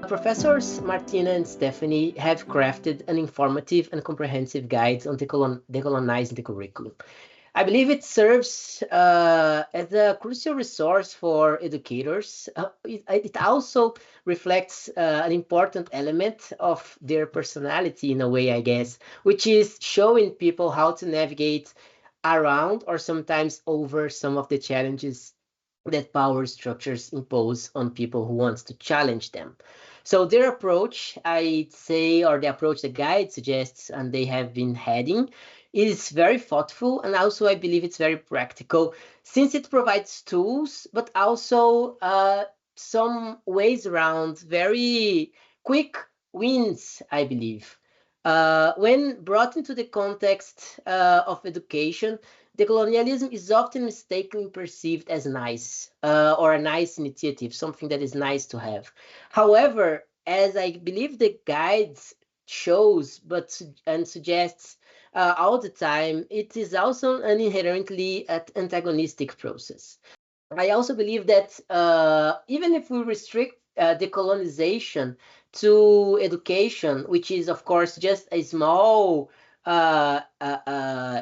Professors Martina and Stephanie have crafted an informative and comprehensive guide on decolonizing the curriculum. I believe it serves as a crucial resource for educators. It also reflects an important element of their personality in a way, I guess, which is showing people how to navigate around or sometimes over some of the challenges that power structures impose on people who wants to challenge them. So their approach, I'd say, or the approach the guide suggests, and they have been heading, is very thoughtful, and also I believe it's very practical, since it provides tools, but also some ways around very quick wins, I believe. When brought into the context of education, decolonialism is often mistakenly perceived as nice or a nice initiative, something that is nice to have. However, as I believe the guides shows and suggests all the time, it is also an inherently antagonistic process. I also believe that even if we restrict decolonization to education, which is, of course, just a small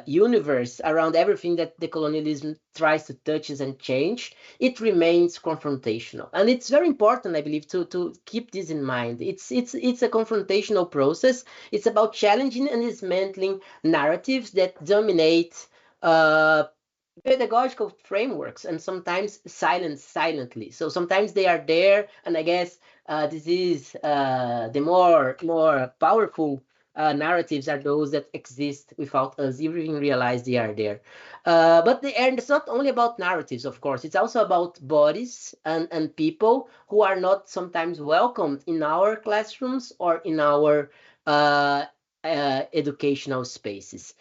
universe around everything that decolonialism tries to touch and change, it remains confrontational. And it's very important, I believe, to keep this in mind. It's a confrontational process. It's about challenging and dismantling narratives that dominate pedagogical frameworks and sometimes silently. So sometimes they are there, and I guess this is the more powerful narratives are those that exist without us even realize they are there. And it's not only about narratives, of course. It's also about bodies and people who are not sometimes welcomed in our classrooms or in our educational spaces.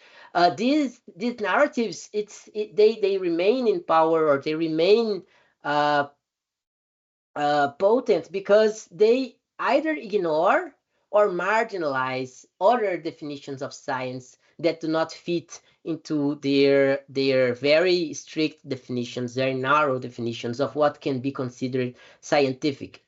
These narratives, they remain in power, or they remain uh, potent because they either ignore or marginalize other definitions of science that do not fit into their very strict definitions, very narrow definitions of what can be considered scientific.